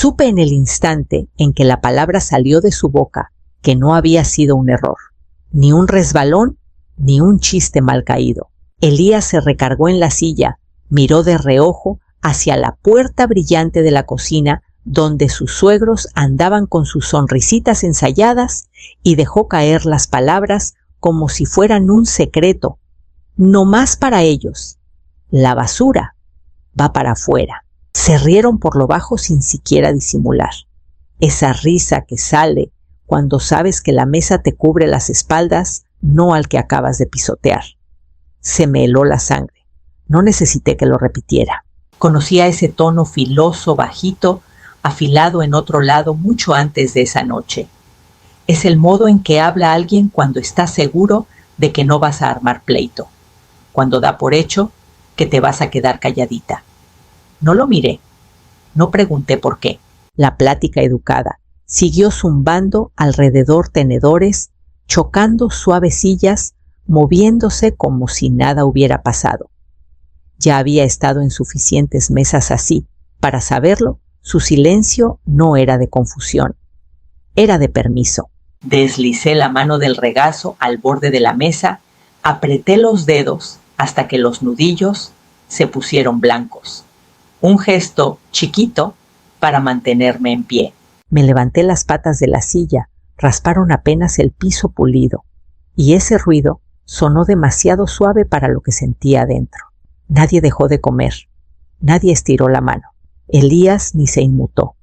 Supe en el instante en que la palabra salió de su boca que no había sido un error, ni un resbalón, ni un chiste mal caído. Elías se recargó en la silla, miró de reojo hacia la puerta brillante de la cocina donde sus suegros andaban con sus sonrisitas ensayadas y dejó caer las palabras como si fueran un secreto, no más para ellos. La basura va para afuera. Se rieron por lo bajo sin siquiera disimular. Esa risa que sale cuando sabes que la mesa te cubre las espaldas, no al que acabas de pisotear. Se me heló la sangre. No necesité que lo repitiera. Conocía ese tono filoso, bajito, afilado en otro lado mucho antes de esa noche. Es el modo en que habla alguien cuando está seguro de que no vas a armar pleito, cuando da por hecho que te vas a quedar calladita. No lo miré, no pregunté por qué. La plática educada siguió zumbando alrededor tenedores, chocando suaves sillas, moviéndose como si nada hubiera pasado. Ya había estado en suficientes mesas así para saberlo. Su silencio no era de confusión, era de permiso. Deslicé la mano del regazo al borde de la mesa, apreté los dedos hasta que los nudillos se pusieron blancos. Un gesto chiquito para mantenerme en pie. Me levanté las patas de la silla, rasparon apenas el piso pulido, y ese ruido sonó demasiado suave para lo que sentía adentro. Nadie dejó de comer, nadie estiró la mano. Elías ni se inmutó,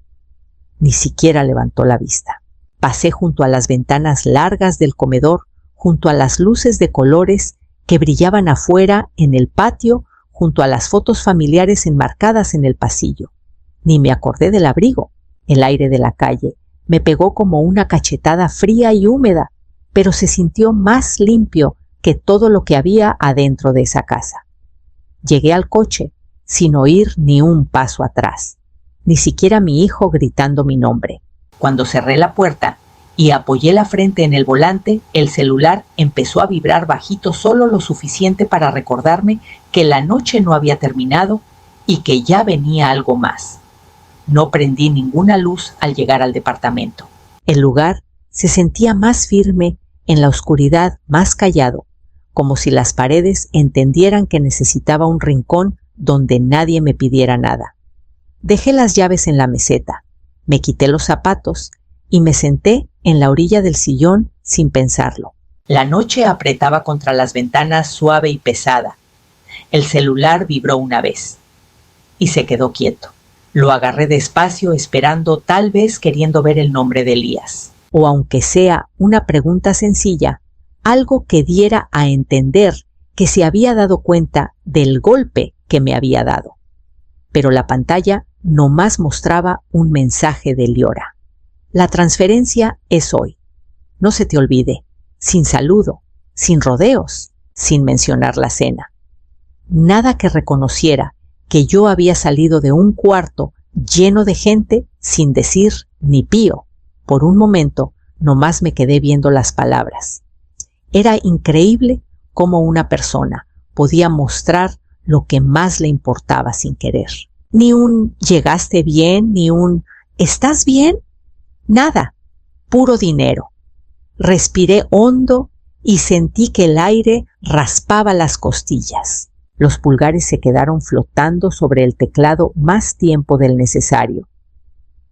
ni siquiera levantó la vista. Pasé junto a las ventanas largas del comedor, junto a las luces de colores que brillaban afuera en el patio, junto a las fotos familiares enmarcadas en el pasillo. Ni me acordé del abrigo. El aire de la calle me pegó como una cachetada fría y húmeda, pero se sintió más limpio que todo lo que había adentro de esa casa. Llegué al coche sin oír ni un paso atrás, ni siquiera mi hijo gritando mi nombre. Cuando cerré la puerta y apoyé la frente en el volante, el celular empezó a vibrar bajito, solo lo suficiente para recordarme que la noche no había terminado y que ya venía algo más. No prendí ninguna luz al llegar al departamento. El lugar se sentía más firme, en la oscuridad más callado, como si las paredes entendieran que necesitaba un rincón donde nadie me pidiera nada. Dejé las llaves en la meseta, me quité los zapatos y me senté en la orilla del sillón sin pensarlo. La noche apretaba contra las ventanas suave y pesada. El celular vibró una vez y se quedó quieto. Lo agarré despacio, esperando, tal vez queriendo ver el nombre de Elías, o aunque sea una pregunta sencilla, algo que diera a entender que se había dado cuenta del golpe que me había dado. Pero la pantalla nomás mostraba un mensaje de Liora. La transferencia es hoy. No se te olvide, sin saludo, sin rodeos, sin mencionar la cena. Nada que reconociera que yo había salido de un cuarto lleno de gente sin decir ni pío. Por un momento nomás me quedé viendo las palabras. Era increíble cómo una persona podía mostrar lo que más le importaba sin querer. Ni un «¿llegaste bien?» ni un «¿estás bien?» Nada, puro dinero. Respiré hondo y sentí que el aire raspaba las costillas. Los pulgares se quedaron flotando sobre el teclado más tiempo del necesario.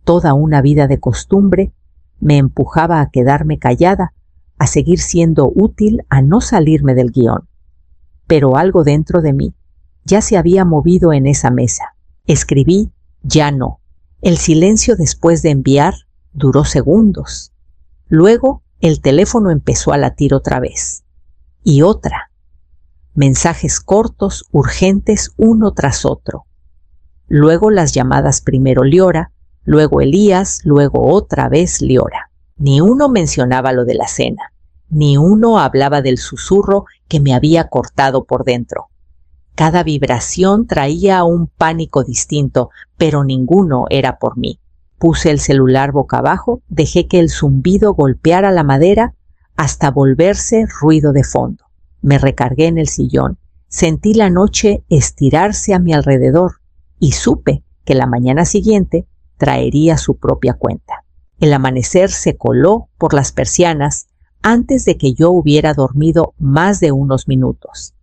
Toda una vida de costumbre me empujaba a quedarme callada, a seguir siendo útil, a no salirme del guión. Pero algo dentro de mí ya se había movido en esa mesa. Escribí «ya no». El silencio después de enviar duró segundos. Luego el teléfono empezó a latir otra vez. Y otra. Mensajes cortos, urgentes, uno tras otro. Luego las llamadas, primero Liora, luego Elías, luego otra vez Liora. Ni uno mencionaba lo de la cena, ni uno hablaba del susurro que me había cortado por dentro. Cada vibración traía un pánico distinto, pero ninguno era por mí. Puse el celular boca abajo, dejé que el zumbido golpeara la madera hasta volverse ruido de fondo. Me recargué en el sillón, sentí la noche estirarse a mi alrededor y supe que la mañana siguiente traería su propia cuenta. El amanecer se coló por las persianas antes de que yo hubiera dormido más de unos minutos.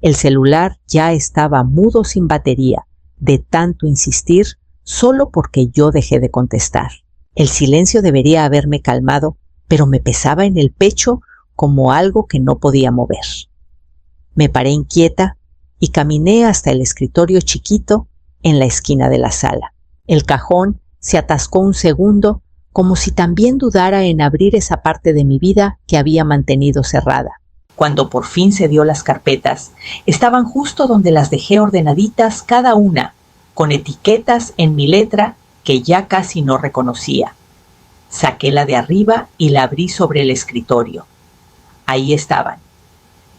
El celular ya estaba mudo sin batería, de tanto insistir, solo porque yo dejé de contestar. El silencio debería haberme calmado, pero me pesaba en el pecho como algo que no podía mover. Me paré inquieta y caminé hasta el escritorio chiquito en la esquina de la sala. El cajón se atascó un segundo, como si también dudara en abrir esa parte de mi vida que había mantenido cerrada. Cuando por fin se dio las carpetas, estaban justo donde las dejé ordenaditas cada una, con etiquetas en mi letra que ya casi no reconocía. Saqué la de arriba y la abrí sobre el escritorio. Ahí estaban,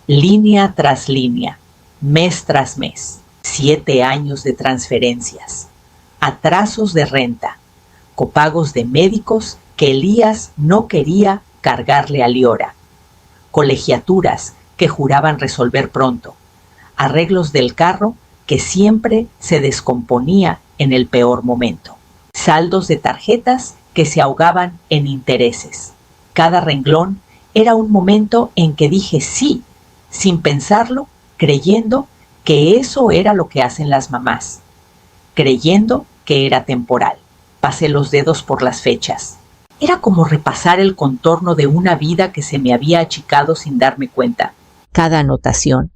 línea tras línea, mes tras mes, 7 años de transferencias, atrasos de renta, copagos de médicos que Elías no quería cargarle a Liora, colegiaturas que juraban resolver pronto, arreglos del carro que siempre se descomponía en el peor momento, saldos de tarjetas que se ahogaban en intereses. Cada renglón era un momento en que dije sí, sin pensarlo, creyendo que eso era lo que hacen las mamás, creyendo que era temporal. Pasé los dedos por las fechas. Era como repasar el contorno de una vida que se me había achicado sin darme cuenta. Cada anotación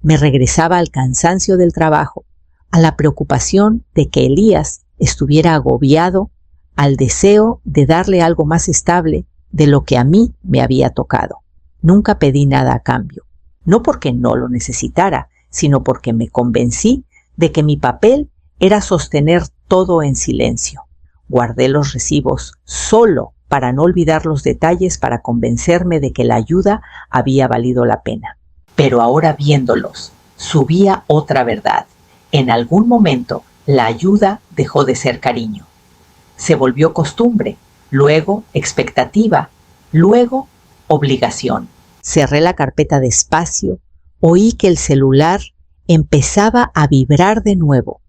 me regresaba al cansancio del trabajo, a la preocupación de que Elías estuviera agobiado, al deseo de darle algo más estable de lo que a mí me había tocado. Nunca pedí nada a cambio, no porque no lo necesitara, sino porque me convencí de que mi papel era sostener todo en silencio. Guardé los recibos solo para no olvidar los detalles, para convencerme de que la ayuda había valido la pena. Pero ahora viéndolos, subía otra verdad. En algún momento la ayuda dejó de ser cariño. Se volvió costumbre, luego expectativa, luego obligación. Cerré la carpeta despacio, oí que el celular empezaba a vibrar de nuevo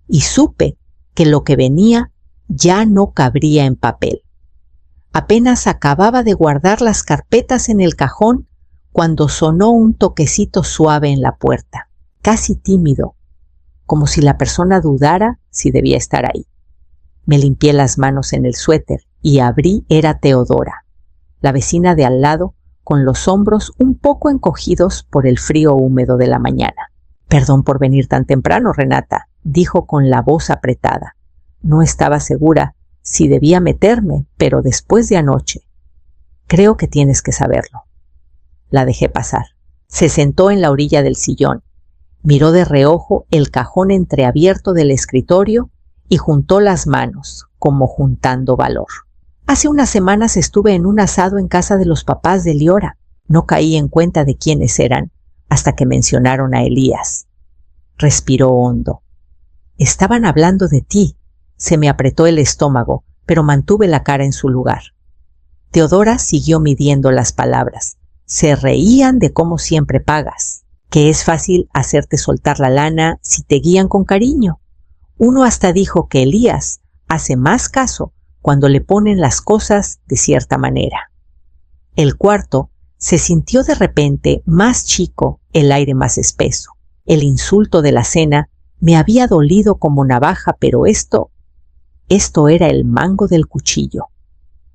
y supe que lo que venía ya no cabría en papel. Apenas acababa de guardar las carpetas en el cajón cuando sonó un toquecito suave en la puerta, casi tímido, como si la persona dudara si debía estar ahí. Me limpié las manos en el suéter y abrí. Era Teodora, la vecina de al lado, con los hombros un poco encogidos por el frío húmedo de la mañana. «Perdón por venir tan temprano, Renata», dijo con la voz apretada. No estaba segura si debía meterme, pero después de anoche. «Creo que tienes que saberlo». La dejé pasar. Se sentó en la orilla del sillón, miró de reojo el cajón entreabierto del escritorio y juntó las manos, como juntando valor. «Hace unas semanas estuve en un asado en casa de los papás de Liora. No caí en cuenta de quiénes eran hasta que mencionaron a Elías». Respiró hondo. «Estaban hablando de ti». Se me apretó el estómago, pero mantuve la cara en su lugar. Teodora siguió midiendo las palabras. Se reían de cómo siempre pagas, que es fácil hacerte soltar la lana si te guían con cariño. Uno hasta dijo que Elías hace más caso cuando le ponen las cosas de cierta manera. El cuarto se sintió de repente más chico, el aire más espeso. El insulto de la cena me había dolido como navaja, pero esto era el mango del cuchillo,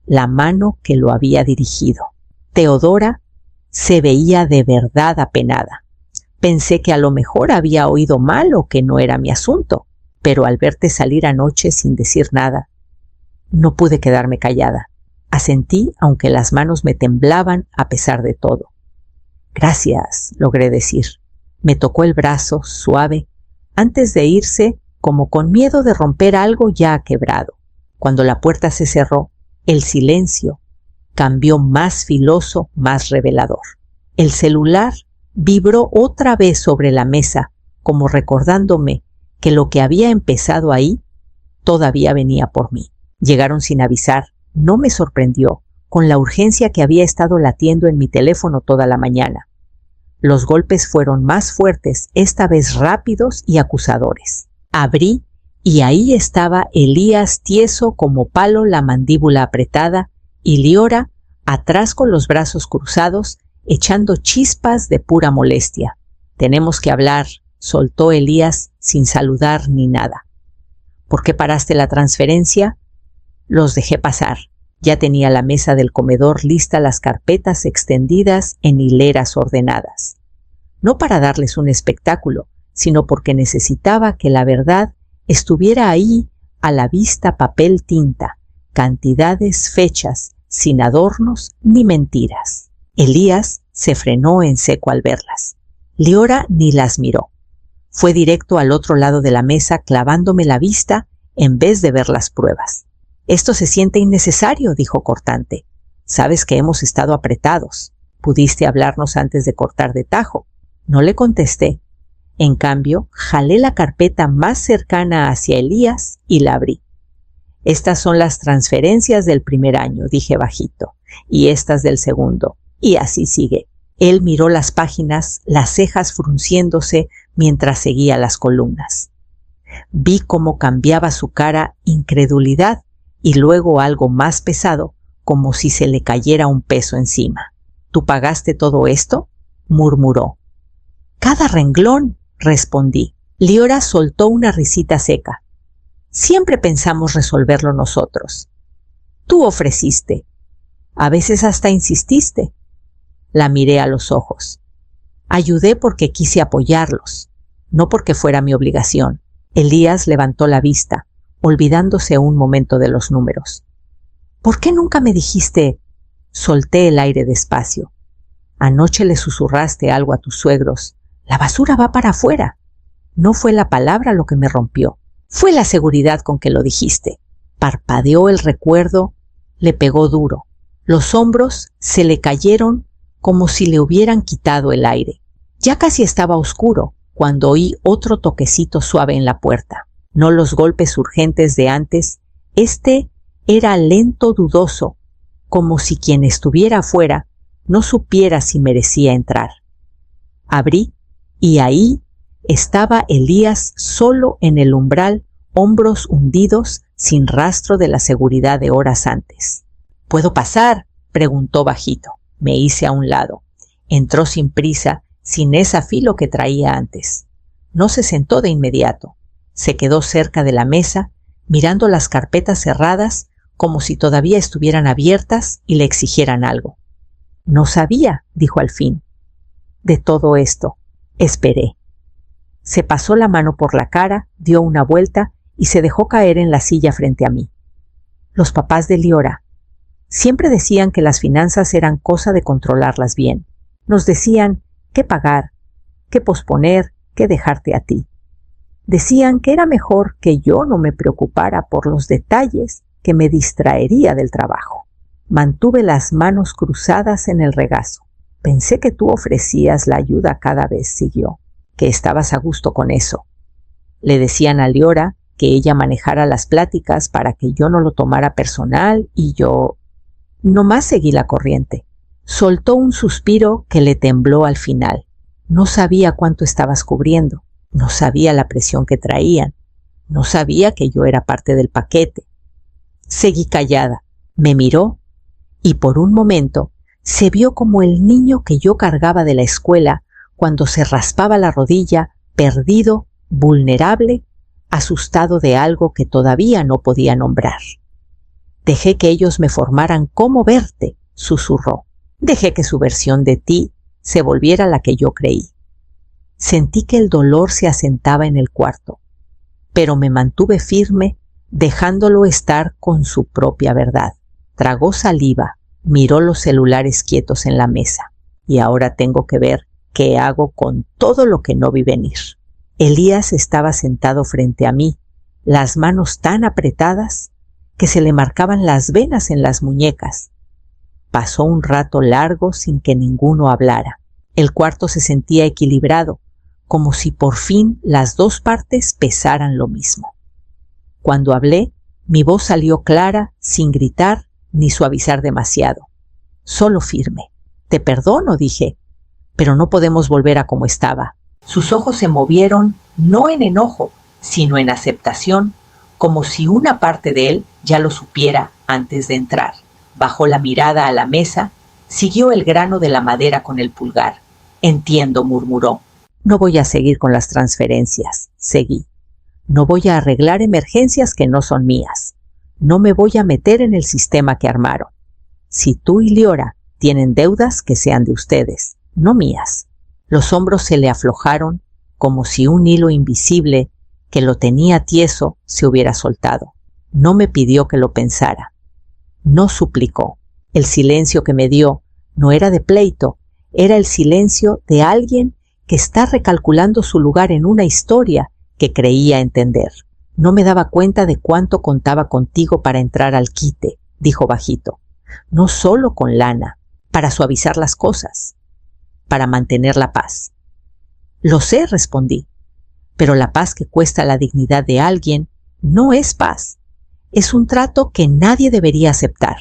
la mano que lo había dirigido. Teodora se veía de verdad apenada. Pensé que a lo mejor había oído mal o que no era mi asunto, pero al verte salir anoche sin decir nada, no pude quedarme callada. Asentí, aunque las manos me temblaban a pesar de todo. «Gracias», logré decir. Me tocó el brazo, suave, antes de irse, como con miedo de romper algo ya quebrado. Cuando la puerta se cerró, el silencio cambió más filoso, más revelador. El celular vibró otra vez sobre la mesa, como recordándome que lo que había empezado ahí todavía venía por mí. Llegaron sin avisar. No me sorprendió, con la urgencia que había estado latiendo en mi teléfono toda la mañana. Los golpes fueron más fuertes, esta vez rápidos y acusadores. Abrí y ahí estaba Elías tieso como palo, la mandíbula apretada, y Liora atrás con los brazos cruzados, echando chispas de pura molestia. «Tenemos que hablar», soltó Elías sin saludar ni nada. «¿Por qué paraste la transferencia?» Los dejé pasar. Ya tenía la mesa del comedor lista, las carpetas extendidas en hileras ordenadas. No para darles un espectáculo, sino porque necesitaba que la verdad estuviera ahí a la vista, papel, tinta, cantidades, fechas, sin adornos ni mentiras. Elías se frenó en seco al verlas. Liora ni las miró. Fue directo al otro lado de la mesa, clavándome la vista en vez de ver las pruebas. «Esto se siente innecesario», dijo cortante. «Sabes que hemos estado apretados. Pudiste hablarnos antes de cortar de tajo». No le contesté. En cambio, jalé la carpeta más cercana hacia Elías y la abrí. «Estas son las transferencias del primer año», dije bajito, «y estas del segundo». Y así sigue. Él miró las páginas, las cejas frunciéndose mientras seguía las columnas. Vi cómo cambiaba su cara, incredulidad, y luego algo más pesado, como si se le cayera un peso encima. «¿Tú pagaste todo esto?», murmuró. «Cada renglón», respondí. Liora soltó una risita seca. «Siempre pensamos resolverlo nosotros. Tú ofreciste. A veces hasta insististe». La miré a los ojos. «Ayudé porque quise apoyarlos, no porque fuera mi obligación». Elías levantó la vista, olvidándose un momento de los números. «¿Por qué nunca me dijiste?» Solté el aire despacio. «Anoche le susurraste algo a tus suegros. La basura va para afuera». No fue la palabra lo que me rompió. Fue la seguridad con que lo dijiste. Parpadeó el recuerdo, le pegó duro. Los hombros se le cayeron como si le hubieran quitado el aire. Ya casi estaba oscuro cuando oí otro toquecito suave en la puerta. No los golpes urgentes de antes. Este era lento, dudoso, como si quien estuviera afuera no supiera si merecía entrar. Abrí y ahí estaba Elías solo en el umbral, hombros hundidos, sin rastro de la seguridad de horas antes. «¿Puedo pasar?», preguntó bajito. Me hice a un lado. Entró sin prisa, sin ese afilo que traía antes. No se sentó de inmediato. Se quedó cerca de la mesa, mirando las carpetas cerradas como si todavía estuvieran abiertas y le exigieran algo. «No sabía», dijo al fin. «De todo esto». Esperé. Se pasó la mano por la cara, dio una vuelta y se dejó caer en la silla frente a mí. «Los papás de Liora siempre decían que las finanzas eran cosa de controlarlas bien. Nos decían qué pagar, qué posponer, qué dejarte a ti. Decían que era mejor que yo no me preocupara por los detalles, que me distraería del trabajo». Mantuve las manos cruzadas en el regazo. «Pensé que tú ofrecías la ayuda cada vez», siguió, «que estabas a gusto con eso». Le decían a Liora que ella manejara las pláticas para que yo no lo tomara personal y yo nomás seguí la corriente. Soltó un suspiro que le tembló al final. No sabía cuánto estabas cubriendo, no sabía la presión que traían, no sabía que yo era parte del paquete. Seguí callada. Me miró y por un momento se vio como el niño que yo cargaba de la escuela cuando se raspaba la rodilla, perdido, vulnerable, asustado de algo que todavía no podía nombrar. «Dejé que ellos me formaran cómo verte», susurró. «Dejé que su versión de ti se volviera la que yo creí». Sentí que el dolor se asentaba en el cuarto, pero me mantuve firme, dejándolo estar con su propia verdad. Tragó saliva, miró los celulares quietos en la mesa. «Y ahora tengo que ver qué hago con todo lo que no vi venir». Elías estaba sentado frente a mí, las manos tan apretadas que se le marcaban las venas en las muñecas. Pasó un rato largo sin que ninguno hablara. El cuarto se sentía equilibrado, como si por fin las dos partes pesaran lo mismo. Cuando hablé, mi voz salió clara, sin gritar ni suavizar demasiado, solo firme. «Te perdono», dije, «pero no podemos volver a como estaba». Sus ojos se movieron, no en enojo, sino en aceptación, como si una parte de él ya lo supiera antes de entrar. Bajó la mirada a la mesa, siguió el grano de la madera con el pulgar. Entiendo, murmuró. No voy a seguir con las transferencias, seguí. No voy a arreglar emergencias que no son mías. No me voy a meter en el sistema que armaron. Si tú y Liora tienen deudas, que sean de ustedes, no mías. Los hombros se le aflojaron como si un hilo invisible que lo tenía tieso se hubiera soltado. No me pidió que lo pensara. No suplicó. El silencio que me dio no era de pleito, era el silencio de alguien que está recalculando su lugar en una historia que creía entender. No me daba cuenta de cuánto contaba contigo para entrar al quite, dijo bajito. No solo con lana, para suavizar las cosas, para mantener la paz. Lo sé, respondí, pero la paz que cuesta la dignidad de alguien no es paz. Es un trato que nadie debería aceptar.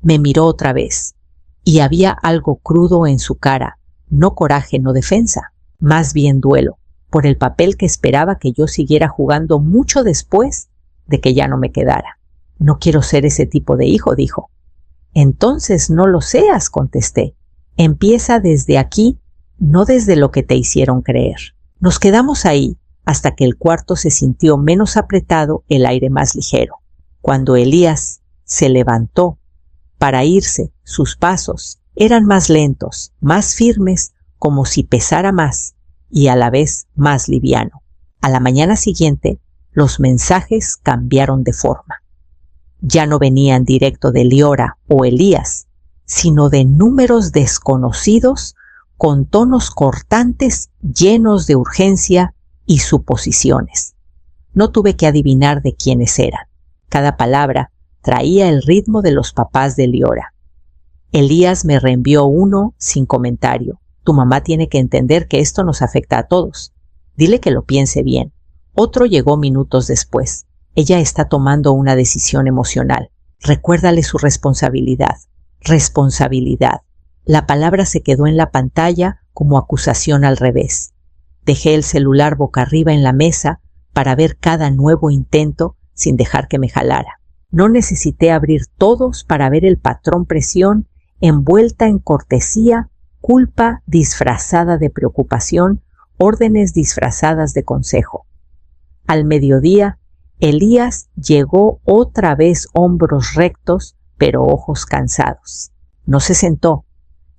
Me miró otra vez, y había algo crudo en su cara, no coraje, no defensa, más bien duelo, por el papel que esperaba que yo siguiera jugando mucho después de que ya no me quedara. No quiero ser ese tipo de hijo, dijo. Entonces no lo seas, contesté. Empieza desde aquí, no desde lo que te hicieron creer. Nos quedamos ahí hasta que el cuarto se sintió menos apretado, el aire más ligero. Cuando Elías se levantó para irse, sus pasos eran más lentos, más firmes, como si pesara más y a la vez más liviano. A la mañana siguiente, los mensajes cambiaron de forma. Ya no venían directo de Liora o Elías, sino de números desconocidos con tonos cortantes llenos de urgencia y suposiciones. No tuve que adivinar de quiénes eran. Cada palabra traía el ritmo de los papás de Liora. Elías me reenvió uno sin comentario. Tu mamá tiene que entender que esto nos afecta a todos. Dile que lo piense bien. Otro llegó minutos después. Ella está tomando una decisión emocional. Recuérdale su responsabilidad. Responsabilidad. La palabra se quedó en la pantalla como acusación al revés. Dejé el celular boca arriba en la mesa para ver cada nuevo intento sin dejar que me jalara. No necesité abrir todos para ver el patrón presión envuelta en cortesía, culpa disfrazada de preocupación, órdenes disfrazadas de consejo. Al mediodía, Elías llegó otra vez, hombros rectos, pero ojos cansados. No se sentó.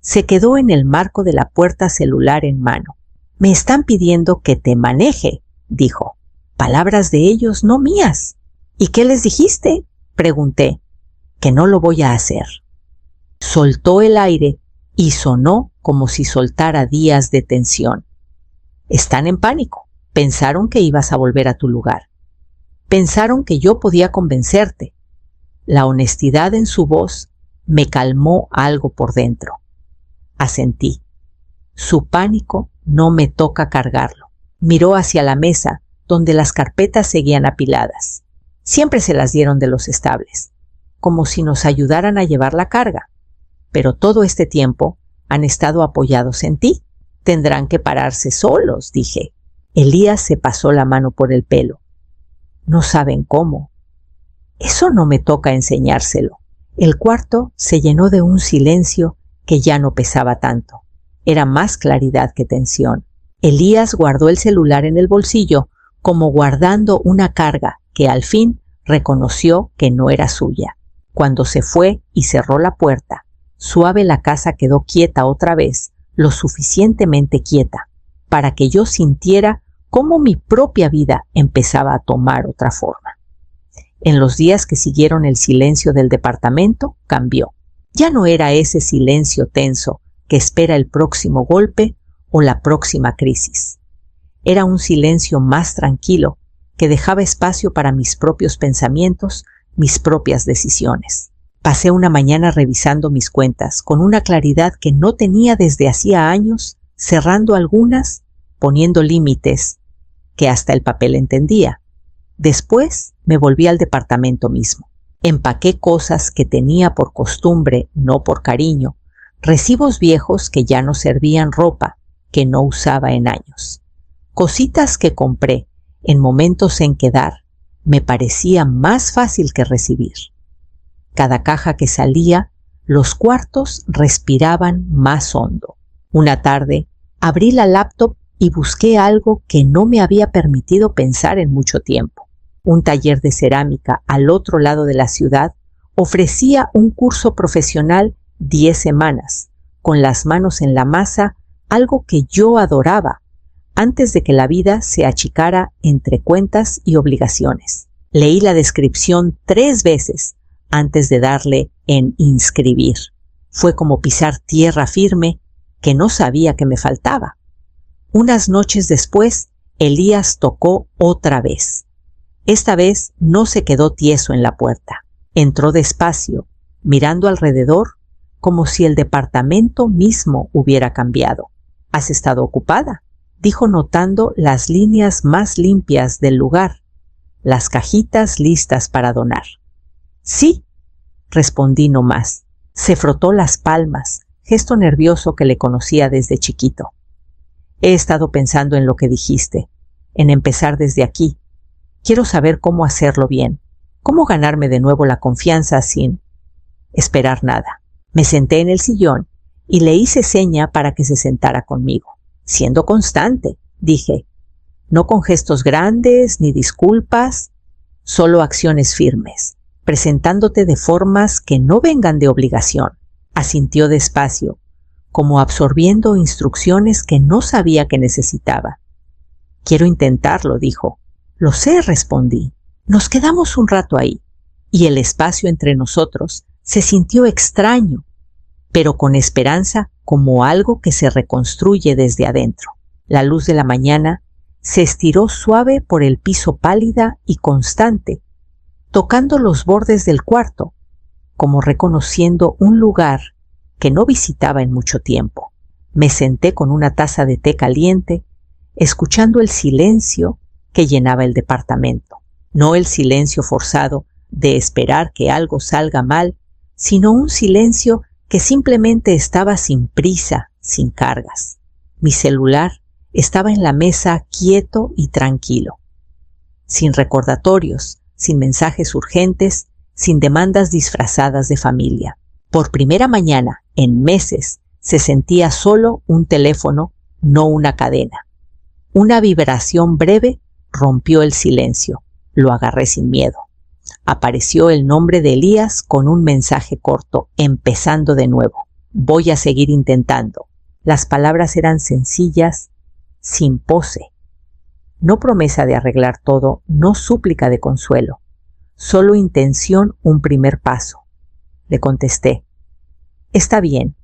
Se quedó en el marco de la puerta, celular en mano. Me están pidiendo que te maneje, dijo. Palabras de ellos, no mías. ¿Y qué les dijiste? Pregunté. Que no lo voy a hacer. Soltó el aire y sonó como si soltara días de tensión. Están en pánico. Pensaron que ibas a volver a tu lugar. Pensaron que yo podía convencerte. La honestidad en su voz me calmó algo por dentro. Asentí. Su pánico no me toca cargarlo. Miró hacia la mesa, donde las carpetas seguían apiladas. Siempre se las dieron de los estables, como si nos ayudaran a llevar la carga. Pero todo este tiempo han estado apoyados en ti. Tendrán que pararse solos, dije. Elías se pasó la mano por el pelo. No saben cómo. Eso no me toca enseñárselo. El cuarto se llenó de un silencio que ya no pesaba tanto. Era más claridad que tensión. Elías guardó el celular en el bolsillo, como guardando una carga que al fin reconoció que no era suya. Cuando se fue y cerró la puerta, suave la casa quedó quieta otra vez, lo suficientemente quieta, para que yo sintiera cómo mi propia vida empezaba a tomar otra forma. En los días que siguieron, el silencio del departamento cambió. Ya no era ese silencio tenso que espera el próximo golpe o la próxima crisis. Era un silencio más tranquilo que dejaba espacio para mis propios pensamientos, mis propias decisiones. Pasé una mañana revisando mis cuentas con una claridad que no tenía desde hacía años, cerrando algunas, poniendo límites que hasta el papel entendía. Después me volví al departamento mismo. Empaqué cosas que tenía por costumbre, no por cariño, recibos viejos que ya no servían, ropa que no usaba en años. Cositas que compré en momentos en que dar me parecía más fácil que recibir. Cada caja que salía, los cuartos respiraban más hondo. Una tarde, abrí la laptop y busqué algo que no me había permitido pensar en mucho tiempo. Un taller de cerámica al otro lado de la ciudad ofrecía un curso profesional 10 semanas, con las manos en la masa, algo que yo adoraba, antes de que la vida se achicara entre cuentas y obligaciones. Leí la descripción 3 veces antes de darle en inscribir. Fue como pisar tierra firme que no sabía que me faltaba. Unas noches después, Elías tocó otra vez. Esta vez no se quedó tieso en la puerta. Entró despacio, mirando alrededor, como si el departamento mismo hubiera cambiado. ¿Has estado ocupada?, dijo notando las líneas más limpias del lugar, las cajitas listas para donar. Sí, respondí no más. Se frotó las palmas, gesto nervioso que le conocía desde chiquito. He estado pensando en lo que dijiste, en empezar desde aquí. Quiero saber cómo hacerlo bien, cómo ganarme de nuevo la confianza sin esperar nada. Me senté en el sillón y le hice seña para que se sentara conmigo. Siendo constante, dije, no con gestos grandes ni disculpas, solo acciones firmes, presentándote de formas que no vengan de obligación. Asintió despacio, como absorbiendo instrucciones que no sabía que necesitaba. Quiero intentarlo, dijo. Lo sé, respondí. Nos quedamos un rato ahí, y el espacio entre nosotros se sintió extraño, pero con esperanza, como algo que se reconstruye desde adentro. La luz de la mañana se estiró suave por el piso pálida y constante, tocando los bordes del cuarto, como reconociendo un lugar que no visitaba en mucho tiempo. Me senté con una taza de té caliente, escuchando el silencio que llenaba el departamento. No el silencio forzado de esperar que algo salga mal, sino un silencio que simplemente estaba sin prisa, sin cargas. Mi celular estaba en la mesa quieto y tranquilo, sin recordatorios, sin mensajes urgentes, sin demandas disfrazadas de familia. Por primera mañana, en meses, se sentía solo un teléfono, no una cadena. Una vibración breve rompió el silencio. Lo agarré sin miedo. Apareció el nombre de Elías con un mensaje corto, empezando de nuevo. Voy a seguir intentando. Las palabras eran sencillas, sin pose. No promesa de arreglar todo, no súplica de consuelo. Solo intención, un primer paso. Le contesté. Está bien.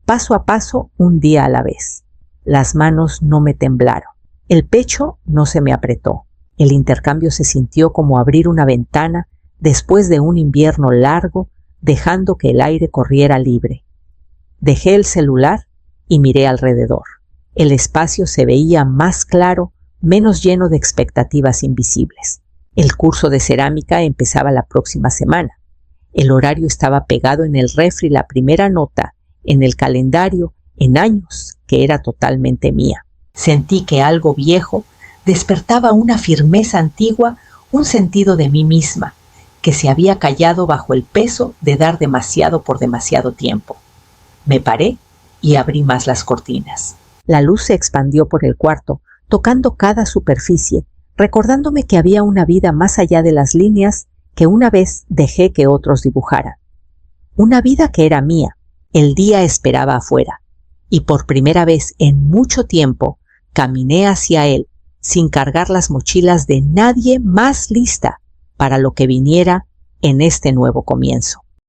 Paso a paso, un día a la vez. Las manos no me temblaron. El pecho no se me apretó. El intercambio se sintió como abrir una ventana después de un invierno largo, dejando que el aire corriera libre. Dejé el celular y miré alrededor. El espacio se veía más claro, menos lleno de expectativas invisibles. El curso de cerámica empezaba la próxima semana. El horario estaba pegado en el refri, la primera nota en el calendario en años que era totalmente mía. Sentí que algo viejo despertaba una firmeza antigua, un sentido de mí misma, que se había callado bajo el peso de dar demasiado por demasiado tiempo. Me paré y abrí más las cortinas. La luz se expandió por el cuarto, tocando cada superficie, recordándome que había una vida más allá de las líneas que una vez dejé que otros dibujaran. Una vida que era mía. El día esperaba afuera, y por primera vez en mucho tiempo caminé hacia él, sin cargar las mochilas de nadie, más lista para lo que viniera en este nuevo comienzo.